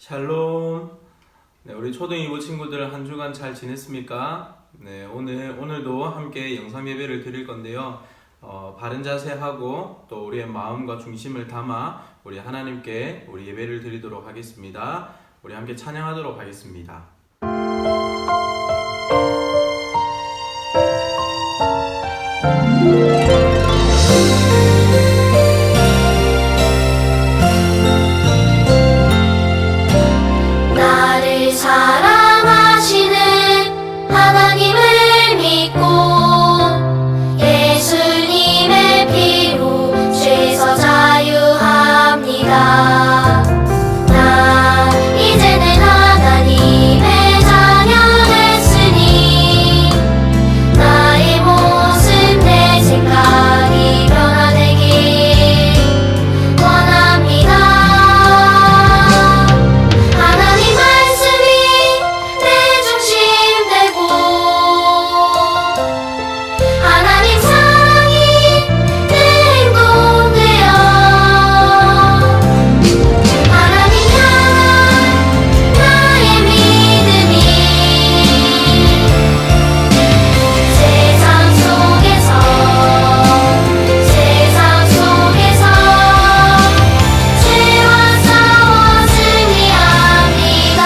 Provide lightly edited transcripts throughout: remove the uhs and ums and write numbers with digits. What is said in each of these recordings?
샬롬. 네, 우리 초등 2부 친구들 한 주간 잘 지냈습니까? 네, 오늘도 함께 영상 예배를 드릴 건데요. 바른 자세하고 또 우리의 마음과 중심을 담아 우리 하나님께 우리 예배를 드리도록 하겠습니다. 우리 함께 찬양하도록 하겠습니다. 나를 사랑하시는 하나님을 믿고 예수님의 피로 죄에서 자유합니다. 나 이제는 하나님의 자녀 됐으니 나의 모습 내 생각이 변화되길 원합니다. 하나님 말씀이 내 중심 되고 하나님 사랑이 내 행동 되어 하나님 향한 나의 믿음이 세상 속에서 죄와 싸워 승리합니다.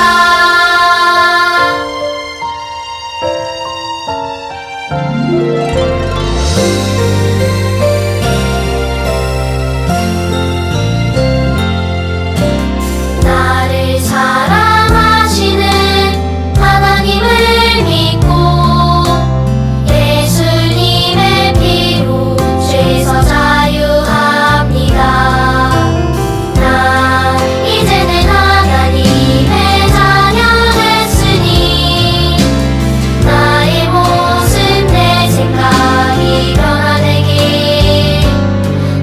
나를 사랑하시는 하나님을 믿고 예수님의 피로 죄에서 자유합니다. 나 이제는 하나님의 자녀 됐으니 나의 모습 내 생각이 변화되길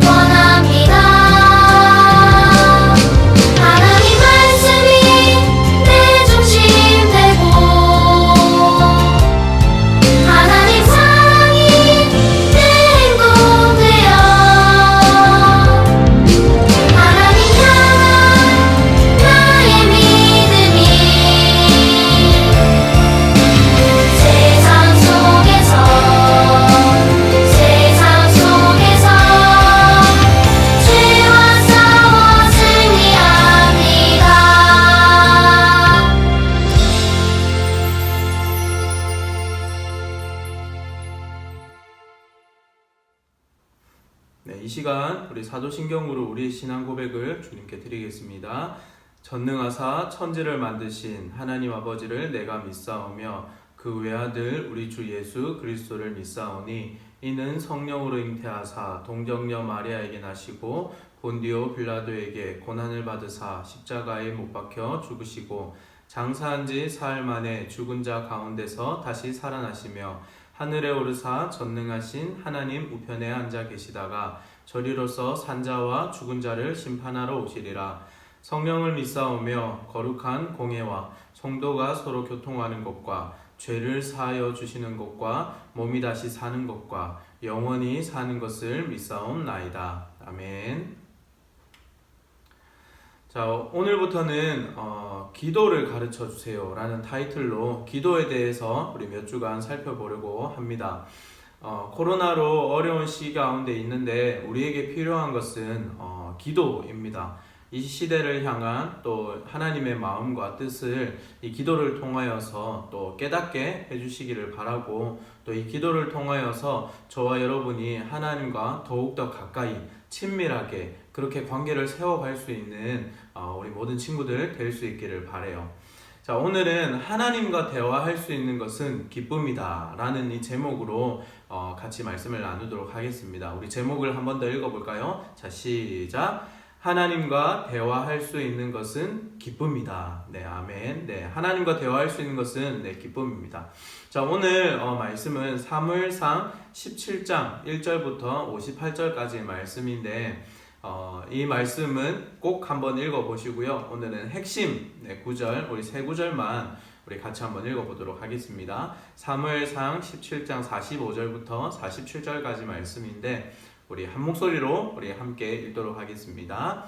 원합니다. 하나님 말씀이 내 중심 되고 하나님 사랑이 내 행동 되어 하나님 향한 나의 믿음이 세상 속에서 죄와 싸워 승리합니다. 네, 이 시간 우리 사도신경으로 우리의 신앙 고백을 주님께 드리겠습니다. 전능하사 천지를 만드신 하나님 아버지를 내가 믿사오며 그 외아들 우리 주 예수 그리스도를 믿사오니 이는 성령으로 잉태하사 동정녀 마리아에게 나시고 본디오 빌라도에게 고난을 받으사 십자가에 못 박혀 죽으시고 장사한 지 사흘 만에 죽은 자 가운데서 다시 살아나시며 하늘에 오르사 전능하신 하나님 우편에 앉아 계시다가 저리로서 산자와 죽은 자를 심판하러 오시리라. 성령을 믿사오며 거룩한 공회와 성도가 서로 교통하는 것과 죄를 사하여 주시는 것과 몸이 다시 사는 것과 영원히 사는 것을 믿사옵나이다. 아멘. 자, 오늘부터는 기도를 가르쳐 주세요 라는 타이틀로 기도에 대해서 우리 몇 주간 살펴보려고 합니다. 코로나로 어려운 시기 가운데 있는데 우리에게 필요한 것은 기도입니다. 이 시대를 향한 또 하나님의 마음과 뜻을 이 기도를 통하여서 또 깨닫게 해주시기를 바라고, 또 이 기도를 통하여서 저와 여러분이 하나님과 더욱더 가까이 친밀하게 그렇게 관계를 세워갈 수 있는 우리 모든 친구들 될 수 있기를 바라요. 자, 오늘은 하나님과 대화할 수 있는 것은 기쁨이다 라는 이 제목으로 같이 말씀을 나누도록 하겠습니다. 우리 제목을 한 번 더 읽어볼까요? 자, 시작. 하나님과 대화할 수 있는 것은 기쁨이다. 네, 아멘. 네, 하나님과 대화할 수 있는 것은 기쁨입니다. 자, 오늘 말씀은 사무엘상 17장 1절부터 58절까지의 말씀인데 이 말씀은 꼭 한번 읽어보시고요. 오늘은 핵심 구절, 우리 세 구절만 우리 같이 한번 읽어보도록 하겠습니다. 사무엘상 17장 45절부터 47절까지 말씀인데 우리 한 목소리로 우리 함께 읽도록 하겠습니다.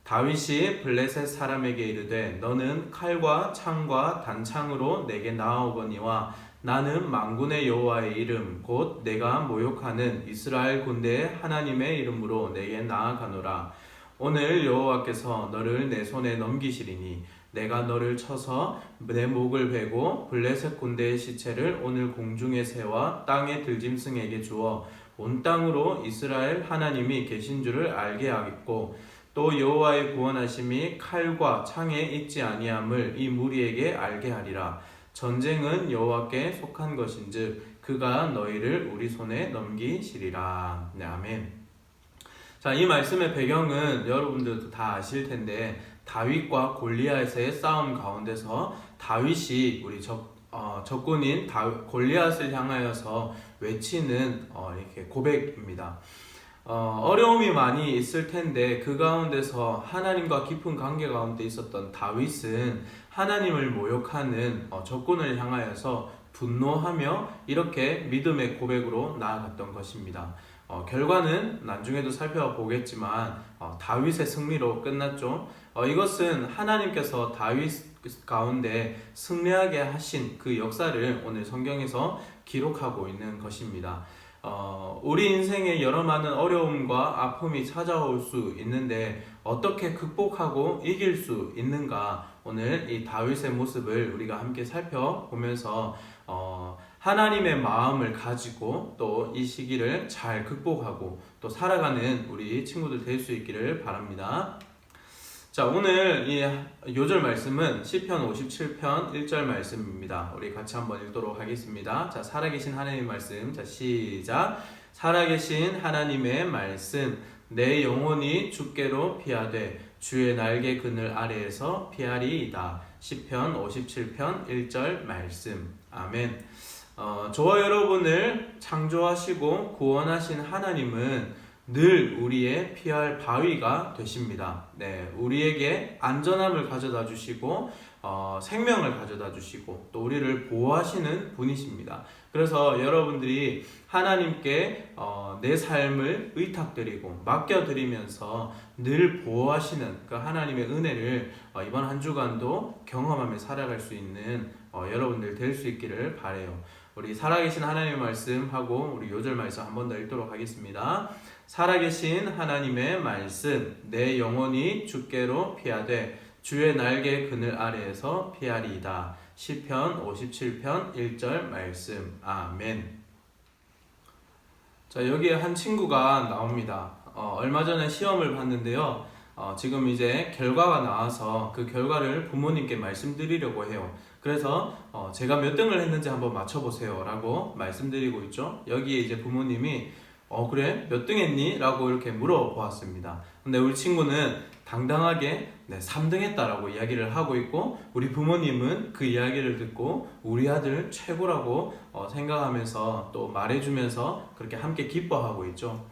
다윗이 블레셋 사람에게 이르되 너는 칼과 창과 단창으로 내게 나아오거니와 나는 만군의 여호와의 이름 곧 내가 모욕하는 이스라엘 군대의 하나님의 이름으로 내게 나아가노라. 오늘 여호와께서 너를 내 손에 넘기시리니 내가 너를 쳐서 내 목을 베고 블레셋 군대의 시체를 오늘 공중에 세워 땅의 들짐승에게 주어 온 땅으로 이스라엘 하나님이 계신 줄을 알게 하겠고 또 여호와의 구원하심이 칼과 창에 있지 아니함을 이 무리에게 알게 하리라. 전쟁은 여호와께 속한 것인즉 그가 너희를 우리 손에 넘기시리라. 네, 아멘. 자, 이 말씀의 배경은 여러분들도 다 아실 텐데 다윗과 골리앗의 싸움 가운데서 다윗이 우리 적군인 골리앗을 향하여서 외치는 이렇게 고백입니다. 어려움이 많이 있을 텐데 그 가운데서 하나님과 깊은 관계 가운데 있었던 다윗은 하나님을 모욕하는 적군을 향하여서 분노하며 이렇게 믿음의 고백으로 나아갔던 것입니다. 결과는 나중에도 살펴보겠지만 다윗의 승리로 끝났죠. 이것은 하나님께서 다윗 가운데 승리하게 하신 그 역사를 오늘 성경에서 기록하고 있는 것입니다. 우리 인생에 여러 많은 어려움과 아픔이 찾아올 수 있는데 어떻게 극복하고 이길 수 있는가, 오늘 이 다윗의 모습을 우리가 함께 살펴보면서 하나님의 마음을 가지고 또 이 시기를 잘 극복하고 또 살아가는 우리 친구들 될 수 있기를 바랍니다. 자, 오늘 이 요절 말씀은 시편 57편 1절 말씀입니다. 우리 같이 한번 읽도록 하겠습니다. 자, 살아계신 하나님의 말씀. 자, 시작. 살아계신 하나님의 말씀. 내 영혼이 주께로 피하되 주의 날개 그늘 아래에서 피하리이다. 시편 57편 1절 말씀. 아멘. 저와 여러분을 창조하시고 구원하신 하나님은 늘 우리의 피할 바위가 되십니다. 네, 우리에게 안전함을 가져다 주시고 생명을 가져다 주시고 또 우리를 보호하시는 분이십니다. 그래서 여러분들이 하나님께 내 삶을 의탁드리고 맡겨드리면서 늘 보호하시는 그 하나님의 은혜를 이번 한 주간도 경험하며 살아갈 수 있는 여러분들 될 수 있기를 바라요. 우리 살아계신 하나님의 말씀하고 우리 요절 말씀 한 번 더 읽도록 하겠습니다. 살아계신 하나님의 말씀. 내 영혼이 주께로 피하되 주의 날개 그늘 아래에서 피하리이다. 시편 57편 1절 말씀. 아멘. 자, 여기에 한 친구가 나옵니다. 얼마 전에 시험을 봤는데요. 지금 이제 결과가 나와서 그 결과를 부모님께 말씀드리려고 해요. 그래서 제가 몇 등을 했는지 한번 맞춰보세요 라고 말씀드리고 있죠. 여기에 이제 부모님이 그래? 몇 등 했니? 라고 이렇게 물어보았습니다. 근데 우리 친구는 당당하게 3등 했다라고 이야기를 하고 있고, 우리 부모님은 그 이야기를 듣고 우리 아들 최고라고 생각하면서 또 말해주면서 그렇게 함께 기뻐하고 있죠.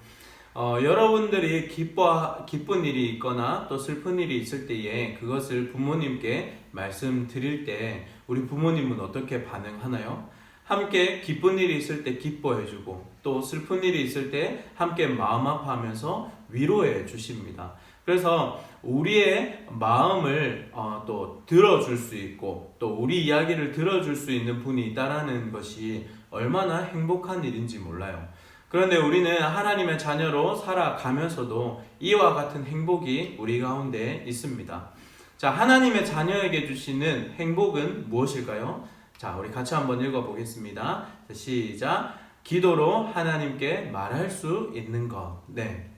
여러분들이 기쁜 일이 있거나 또 슬픈 일이 있을 때에 그것을 부모님께 말씀드릴 때 우리 부모님은 어떻게 반응하나요? 함께 기쁜 일이 있을 때 기뻐해주고 또 슬픈 일이 있을 때 함께 마음 아파하면서 위로해 주십니다. 그래서 우리의 마음을 또 들어줄 수 있고 또 우리 이야기를 들어줄 수 있는 분이 있다라는 것이 얼마나 행복한 일인지 몰라요. 그런데 우리는 하나님의 자녀로 살아가면서도 이와 같은 행복이 우리 가운데 있습니다. 자, 하나님의 자녀에게 주시는 행복은 무엇일까요? 자, 우리 같이 한번 읽어보겠습니다. 시작. 기도로 하나님께 말할 수 있는 것. 네.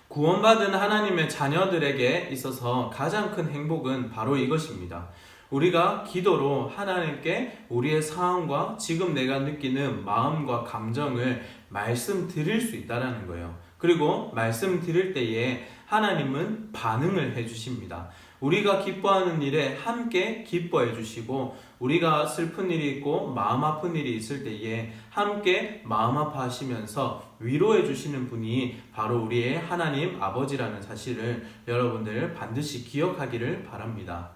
구원받은 하나님의 자녀들에게 있어서 가장 큰 행복은 바로 이것입니다. 우리가 기도로 하나님께 우리의 상황과 지금 내가 느끼는 마음과 감정을 말씀드릴 수 있다는 거예요. 그리고 말씀드릴 때에 하나님은 반응을 해주십니다. 우리가 기뻐하는 일에 함께 기뻐해 주시고 우리가 슬픈 일이 있고 마음 아픈 일이 있을 때에 함께 마음 아파하시면서 위로해 주시는 분이 바로 우리의 하나님 아버지라는 사실을 여러분들 반드시 기억하기를 바랍니다.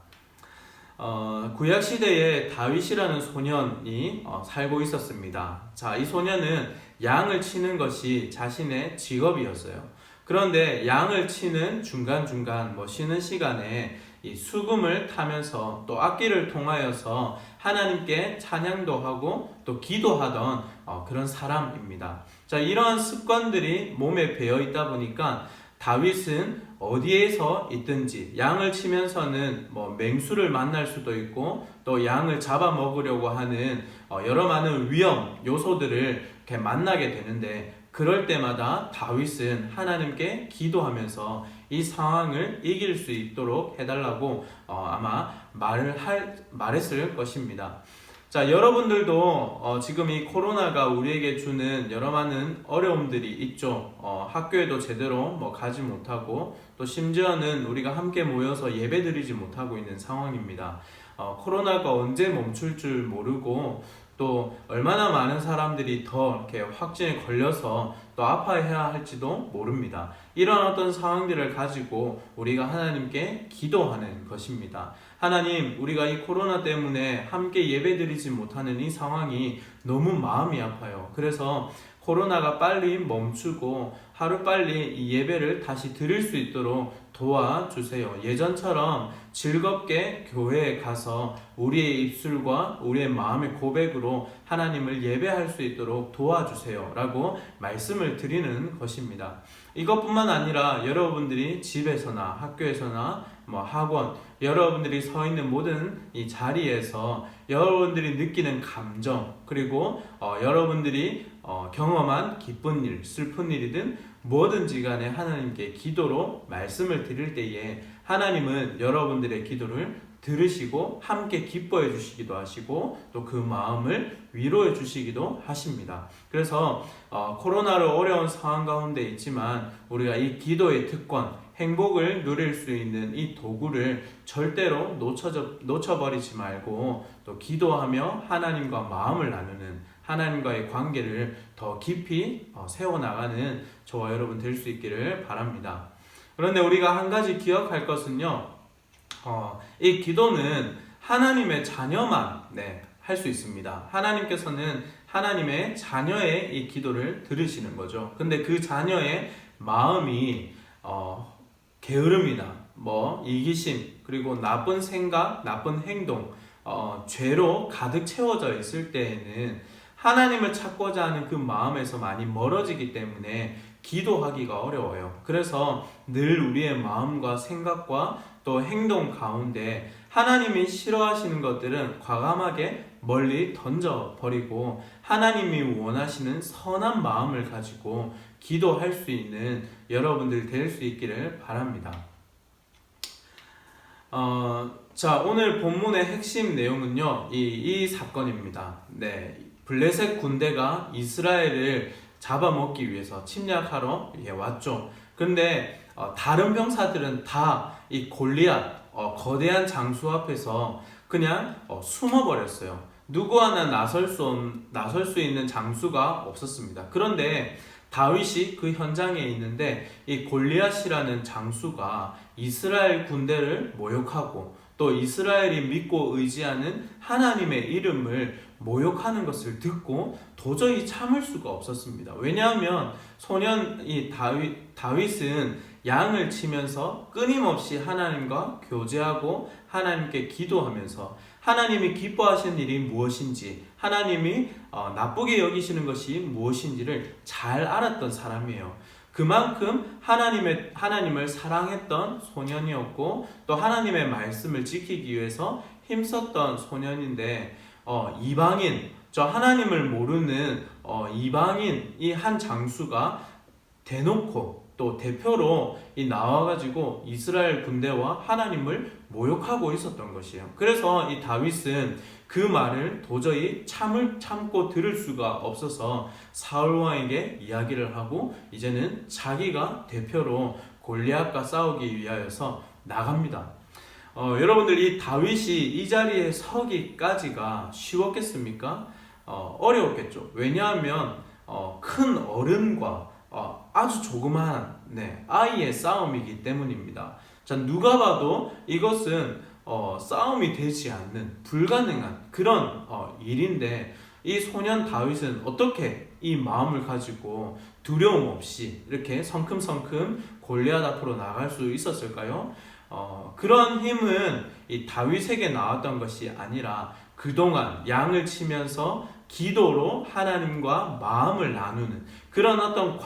구약시대에 다윗이라는 소년이 살고 있었습니다. 자, 이 소년은 양을 치는 것이 자신의 직업이었어요. 그런데 양을 치는 중간중간 쉬는 시간에 이 수금을 타면서 또 악기를 통하여서 하나님께 찬양도 하고 또 기도하던 그런 사람입니다. 자, 이러한 습관들이 몸에 배어 있다 보니까 다윗은 어디에서 있든지 양을 치면서는 맹수를 만날 수도 있고 또 양을 잡아먹으려고 하는 여러 많은 위험 요소들을 이렇게 만나게 되는데, 그럴 때마다 다윗은 하나님께 기도하면서 이 상황을 이길 수 있도록 해달라고 아마 말했을 것입니다. 자, 여러분들도 지금 이 코로나가 우리에게 주는 여러 많은 어려움들이 있죠. 학교에도 제대로 가지 못하고 또 심지어는 우리가 함께 모여서 예배드리지 못하고 있는 상황입니다. 코로나가 언제 멈출 줄 모르고 또 얼마나 많은 사람들이 더 이렇게 확진에 걸려서 또 아파해야 할지도 모릅니다. 이런 어떤 상황들을 가지고 우리가 하나님께 기도하는 것입니다. 하나님, 우리가 이 코로나 때문에 함께 예배드리지 못하는 이 상황이 너무 마음이 아파요. 그래서 코로나가 빨리 멈추고 하루빨리 이 예배를 다시 드릴 수 있도록 도와주세요. 예전처럼 즐겁게 교회에 가서 우리의 입술과 우리의 마음의 고백으로 하나님을 예배할 수 있도록 도와주세요 라고 말씀을 드리는 것입니다. 이것뿐만 아니라 여러분들이 집에서나 학교에서나 학원, 여러분들이 서 있는 모든 이 자리에서 여러분들이 느끼는 감정, 그리고 여러분들이 경험한 기쁜 일, 슬픈 일이든 뭐든지 간에 하나님께 기도로 말씀을 드릴 때에 하나님은 여러분들의 기도를 들으시고 함께 기뻐해 주시기도 하시고 또 그 마음을 위로해 주시기도 하십니다. 그래서 코로나로 어려운 상황 가운데 있지만 우리가 이 기도의 특권, 행복을 누릴 수 있는 이 도구를 절대로 놓쳐버리지 말고 또 기도하며 하나님과 마음을 나누는, 하나님과의 관계를 더 깊이 세워나가는 저와 여러분 될 수 있기를 바랍니다. 그런데 우리가 한 가지 기억할 것은요, 이 기도는 하나님의 자녀만 할 수 있습니다. 하나님께서는 하나님의 자녀의 이 기도를 들으시는 거죠. 근데 그 자녀의 마음이 게으름이나 이기심, 그리고 나쁜 생각, 나쁜 행동, 죄로 가득 채워져 있을 때에는 하나님을 찾고자 하는 그 마음에서 많이 멀어지기 때문에 기도하기가 어려워요. 그래서 늘 우리의 마음과 생각과 또 행동 가운데 하나님이 싫어하시는 것들은 과감하게 멀리 던져버리고 하나님이 원하시는 선한 마음을 가지고 기도할 수 있는 여러분들 될 수 있기를 바랍니다. 자, 오늘 본문의 핵심 내용은요, 이 사건입니다. 블레셋 군대가 이스라엘을 잡아먹기 위해서 침략하러 왔죠. 그런데 다른 병사들은 다 이 골리앗, 거대한 장수 앞에서 그냥 숨어버렸어요. 누구 하나 나설 수 있는 장수가 없었습니다. 그런데 다윗이 그 현장에 있는데 이 골리앗이라는 장수가 이스라엘 군대를 모욕하고 또 이스라엘이 믿고 의지하는 하나님의 이름을 모욕하는 것을 듣고 도저히 참을 수가 없었습니다. 왜냐하면 다윗은 양을 치면서 끊임없이 하나님과 교제하고 하나님께 기도하면서 하나님이 기뻐하시는 일이 무엇인지, 하나님이 나쁘게 여기시는 것이 무엇인지를 잘 알았던 사람이에요. 그만큼 하나님을 사랑했던 소년이었고 또 하나님의 말씀을 지키기 위해서 힘썼던 소년인데 이방인, 저 하나님을 모르는 이방인 이 한 장수가 대놓고 또 대표로 나와가지고 이스라엘 군대와 하나님을 모욕하고 있었던 것이에요. 그래서 이 다윗은 그 말을 도저히 참고 들을 수가 없어서 사울 왕에게 이야기를 하고 이제는 자기가 대표로 골리앗과 싸우기 위하여서 나갑니다. 여러분들, 이 다윗이 이 자리에 서기까지가 쉬웠겠습니까? 어려웠겠죠. 왜냐하면 큰 어른과 아주 조그마한 아이의 싸움이기 때문입니다. 자, 누가 봐도 이것은 싸움이 되지 않는 불가능한 그런 일인데 이 소년 다윗은 어떻게 이 마음을 가지고 두려움 없이 이렇게 성큼성큼 골리앗 앞으로 나갈 수 있었을까요? 그런 힘은 이 다윗에게 나왔던 것이 아니라 그동안 양을 치면서 기도로 하나님과 마음을 나누는 그런 어떤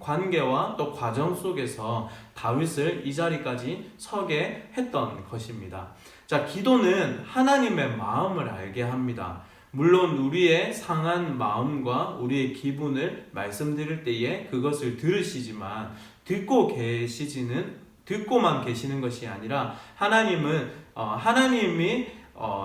관계와 또 과정 속에서 다윗을 이 자리까지 서게 했던 것입니다. 자, 기도는 하나님의 마음을 알게 합니다. 물론 우리의 상한 마음과 우리의 기분을 말씀드릴 때에 그것을 들으시지만 듣고만 계시는 것이 아니라 하나님이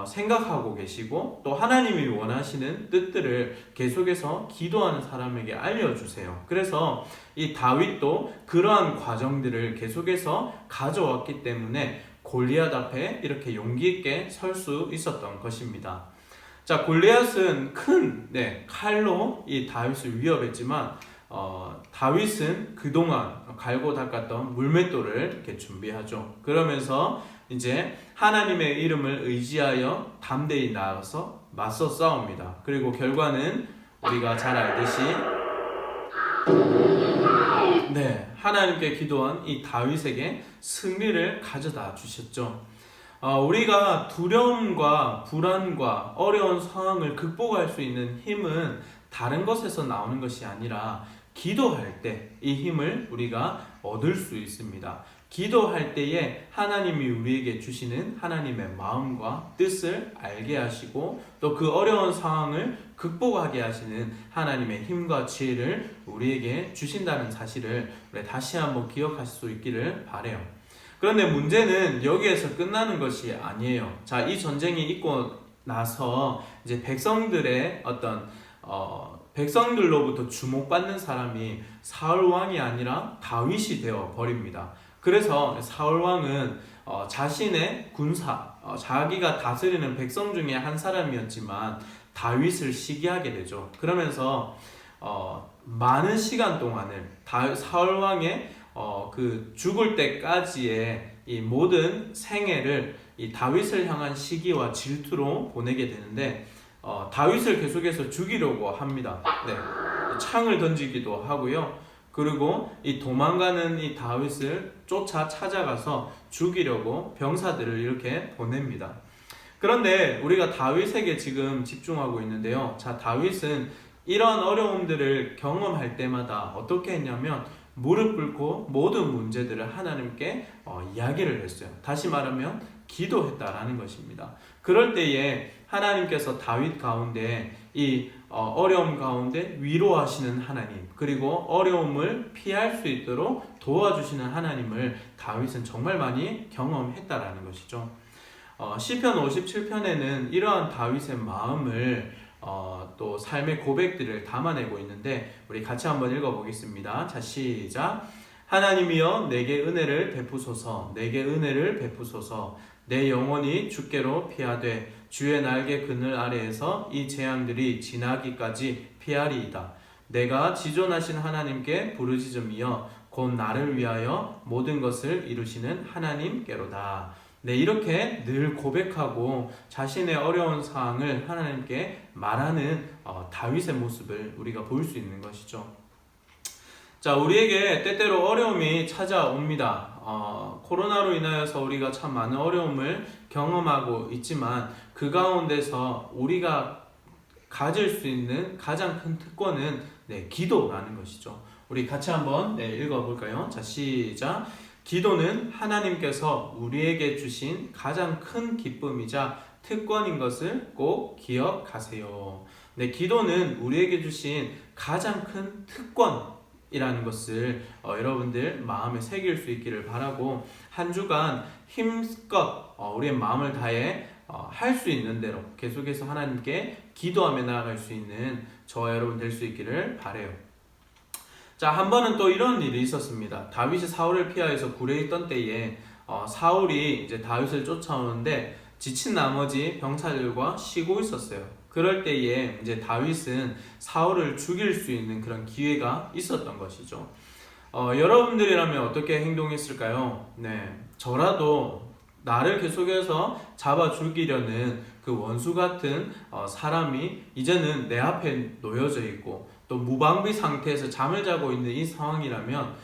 생각하고 계시고 또 하나님이 원하시는 뜻들을 계속해서 기도하는 사람에게 알려주세요. 그래서 이 다윗도 그러한 과정들을 계속해서 가져왔기 때문에 골리앗 앞에 이렇게 용기 있게 설 수 있었던 것입니다. 자, 골리앗은 큰 칼로 이 다윗을 위협했지만 다윗은 그동안 갈고 닦았던 물맷돌을 이렇게 준비하죠. 그러면서 이제 하나님의 이름을 의지하여 담대히 나아가서 맞서 싸웁니다. 그리고 결과는 우리가 잘 알듯이 하나님께 기도한 이 다윗에게 승리를 가져다 주셨죠. 우리가 두려움과 불안과 어려운 상황을 극복할 수 있는 힘은 다른 것에서 나오는 것이 아니라 기도할 때 이 힘을 우리가 얻을 수 있습니다. 기도할 때에 하나님이 우리에게 주시는 하나님의 마음과 뜻을 알게 하시고 또 그 어려운 상황을 극복하게 하시는 하나님의 힘과 지혜를 우리에게 주신다는 사실을 우리 다시 한번 기억할 수 있기를 바라요. 그런데 문제는 여기에서 끝나는 것이 아니에요. 자, 이 전쟁이 있고 나서 이제 백성들의 백성들로부터 주목받는 사람이 사울 왕이 아니라 다윗이 되어 버립니다. 그래서 사울 왕은 자신의 군사, 자기가 다스리는 백성 중에 한 사람이었지만 다윗을 시기하게 되죠. 그러면서 많은 시간 동안을 사울 왕의 그 죽을 때까지의 이 모든 생애를 이 다윗을 향한 시기와 질투로 보내게 되는데 다윗을 계속해서 죽이려고 합니다. 창을 던지기도 하고요. 그리고 이 도망가는 이 다윗을 찾아가서 죽이려고 병사들을 이렇게 보냅니다. 그런데 우리가 다윗에게 지금 집중하고 있는데요. 자, 다윗은 이런 어려움들을 경험할 때마다 어떻게 했냐면 무릎 꿇고 모든 문제들을 하나님께 이야기를 했어요. 다시 말하면 기도했다라는 것입니다. 그럴 때에 하나님께서 다윗 가운데 이 어려움 가운데 위로하시는 하나님, 그리고 어려움을 피할 수 있도록 도와주시는 하나님을 다윗은 정말 많이 경험했다라는 것이죠. 시편 57편에는 이러한 다윗의 마음을 또 삶의 고백들을 담아내고 있는데 우리 같이 한번 읽어보겠습니다. 자, 시작. 하나님이여 내게 은혜를 베푸소서, 내게 은혜를 베푸소서. 내 영혼이 주께로 피하되 주의 날개 그늘 아래에서 이 재앙들이 지나기까지 피하리이다. 내가 지존하신 하나님께 부르짖음이여 곧 나를 위하여 모든 것을 이루시는 하나님께로다. 이렇게 늘 고백하고 자신의 어려운 상황을 하나님께 말하는 다윗의 모습을 우리가 볼 수 있는 것이죠. 자, 우리에게 때때로 어려움이 찾아옵니다. 코로나로 인하여서 우리가 참 많은 어려움을 경험하고 있지만 그 가운데서 우리가 가질 수 있는 가장 큰 특권은 기도라는 것이죠. 우리 같이 한번 읽어볼까요? 자, 시작. 기도는 하나님께서 우리에게 주신 가장 큰 기쁨이자 특권인 것을 꼭 기억하세요. 기도는 우리에게 주신 가장 큰 특권이라는 것을 여러분들 마음에 새길 수 있기를 바라고 한 주간 힘껏 우리의 마음을 다해 할 수 있는 대로 계속해서 하나님께 기도하며 나아갈 수 있는 저와 여러분 될 수 있기를 바라요. 자, 한 번은 또 이런 일이 있었습니다. 다윗이 사울을 피하여서 굴에 있던 때에 사울이 이제 다윗을 쫓아오는데 지친 나머지 병사들과 쉬고 있었어요. 그럴 때에 이제 다윗은 사울을 죽일 수 있는 그런 기회가 있었던 것이죠. 여러분들이라면 어떻게 행동했을까요? 저라도 나를 계속해서 잡아 죽이려는 그 원수 같은 사람이 이제는 내 앞에 놓여져 있고 또 무방비 상태에서 잠을 자고 있는 이 상황이라면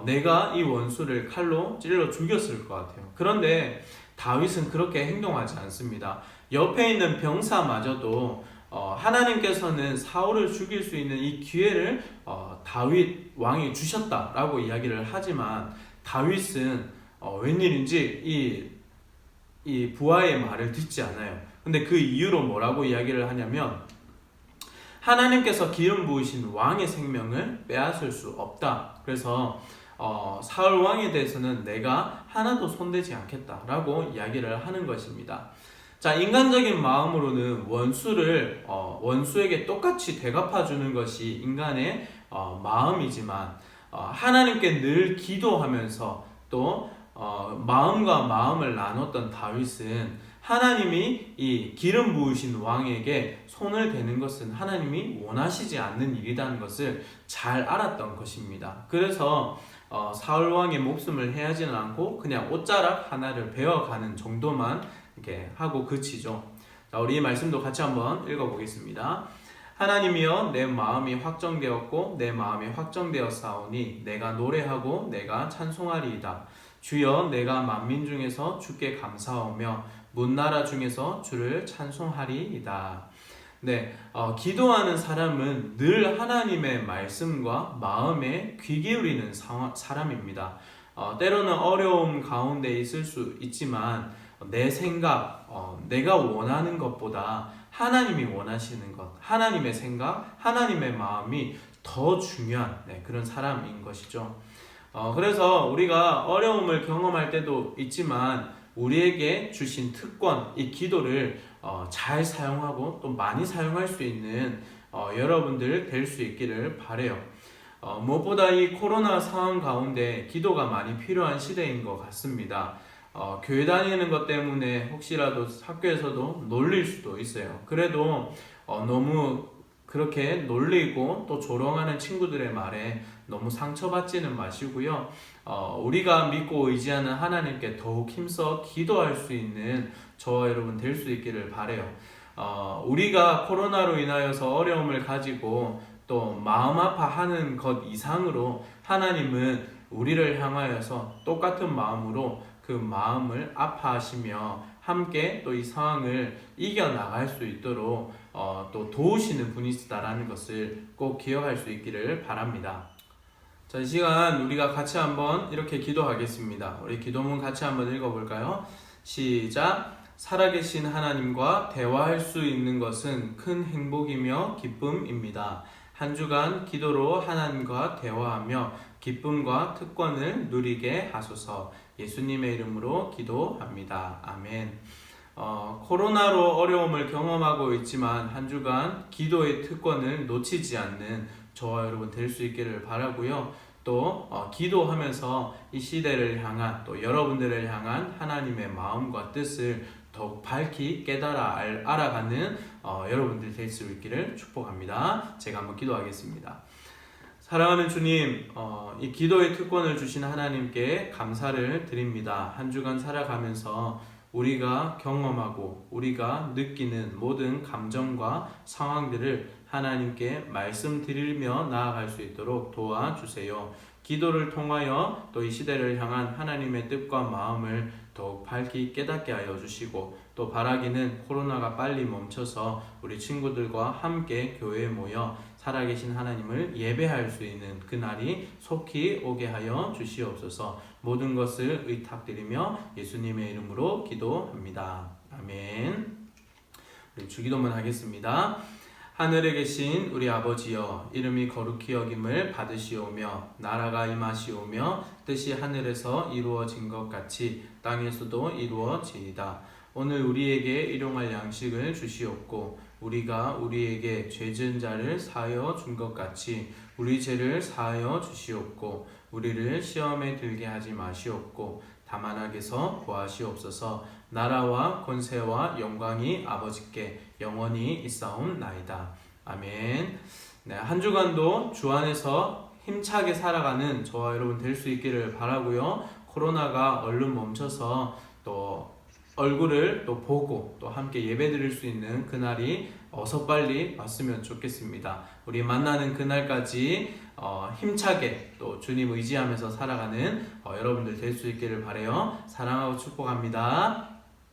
내가 이 원수를 칼로 찔러 죽였을 것 같아요. 그런데 다윗은 그렇게 행동하지 않습니다. 옆에 있는 병사마저도 하나님께서는 사울을 죽일 수 있는 이 기회를 다윗 왕이 주셨다라고 이야기를 하지만 다윗은 웬일인지 이 부하의 말을 듣지 않아요. 근데 그 이유로 뭐라고 이야기를 하냐면 하나님께서 기름 부으신 왕의 생명을 빼앗을 수 없다. 그래서 사울 왕에 대해서는 내가 하나도 손대지 않겠다라고 이야기를 하는 것입니다. 자, 인간적인 마음으로는 원수에게 똑같이 되갚아 주는 것이 인간의 마음이지만 하나님께 늘 기도하면서 또 마음과 마음을 나눴던 다윗은 하나님이 이 기름 부으신 왕에게 손을 대는 것은 하나님이 원하시지 않는 일이라는 것을 잘 알았던 것입니다. 그래서 사울 왕의 목숨을 해하지는 않고 그냥 옷자락 하나를 베어가는 정도만 이렇게 하고 그치죠. 자, 우리 이 말씀도 같이 한번 읽어보겠습니다. 하나님이여 내 마음이 확정되었고 내 마음이 확정되었사오니 내가 노래하고 내가 찬송하리이다. 주여 내가 만민 중에서 주께 감사하며 문나라 중에서 주를 찬송하리이다. 네, 기도하는 사람은 늘 하나님의 말씀과 마음에 귀 기울이는 사람입니다. 때로는 어려움 가운데 있을 수 있지만 내 생각, 내가 원하는 것보다 하나님이 원하시는 것, 하나님의 생각, 하나님의 마음이 더 중요한 그런 사람인 것이죠. 그래서 우리가 어려움을 경험할 때도 있지만 우리에게 주신 특권, 이 기도를 잘 사용하고 또 많이 사용할 수 있는 여러분들 될 수 있기를 바라요. 무엇보다 이 코로나 상황 가운데 기도가 많이 필요한 시대인 것 같습니다. 교회 다니는 것 때문에 혹시라도 학교에서도 놀릴 수도 있어요. 그래도 너무 그렇게 놀리고 또 조롱하는 친구들의 말에 너무 상처받지는 마시고요. 우리가 믿고 의지하는 하나님께 더욱 힘써 기도할 수 있는 저와 여러분 될 수 있기를 바라요. 우리가 코로나로 인하여서 어려움을 가지고 또 마음 아파하는 것 이상으로 하나님은 우리를 향하여서 똑같은 마음으로 그 마음을 아파하시며 함께 또 이 상황을 이겨나갈 수 있도록 또 도우시는 분이시다라는 것을 꼭 기억할 수 있기를 바랍니다. 자, 이 시간 우리가 같이 한번 이렇게 기도하겠습니다. 우리 기도문 같이 한번 읽어볼까요? 시작! 살아계신 하나님과 대화할 수 있는 것은 큰 행복이며 기쁨입니다. 한 주간 기도로 하나님과 대화하며 기쁨과 특권을 누리게 하소서. 예수님의 이름으로 기도합니다. 아멘. 코로나로 어려움을 경험하고 있지만 한 주간 기도의 특권을 놓치지 않는 저와 여러분 될 수 있기를 바라고요. 또 기도하면서 이 시대를 향한 또 여러분들을 향한 하나님의 마음과 뜻을 더욱 밝히 깨달아 알아가는 여러분들이 될 수 있기를 축복합니다. 제가 한번 기도하겠습니다. 사랑하는 주님, 이 기도의 특권을 주신 하나님께 감사를 드립니다. 한 주간 살아가면서 우리가 경험하고 우리가 느끼는 모든 감정과 상황들을 하나님께 말씀드리며 나아갈 수 있도록 도와주세요. 기도를 통하여 또 이 시대를 향한 하나님의 뜻과 마음을 더욱 밝히 깨닫게 하여 주시고 또 바라기는 코로나가 빨리 멈춰서 우리 친구들과 함께 교회에 모여 살아계신 하나님을 예배할 수 있는 그날이 속히 오게 하여 주시옵소서. 모든 것을 의탁드리며 예수님의 이름으로 기도합니다. 아멘. 우리 주기도문 하겠습니다. 하늘에 계신 우리 아버지여, 이름이 거룩히 여김을 받으시오며 나라가 임하시오며 뜻이 하늘에서 이루어진 것 같이 땅에서도 이루어지이다. 오늘 우리에게 일용할 양식을 주시옵고 우리가 우리에게 죄 지은 자를 사하여 준 것 같이 우리 죄를 사하여 주시옵고 우리를 시험에 들게 하지 마시옵고 다만 악에서 구하시옵소서. 나라와 권세와 영광이 아버지께 영원히 있사옵나이다. 아멘. 네, 한 주간도 주 안에서 힘차게 살아가는 저와 여러분 될 수 있기를 바라고요. 코로나가 얼른 멈춰서 또 얼굴을 또 보고 또 함께 예배드릴 수 있는 그날이 어서 빨리 왔으면 좋겠습니다. 우리 만나는 그날까지 힘차게 또 주님 의지하면서 살아가는 여러분들 될 수 있기를 바라요. 사랑하고 축복합니다.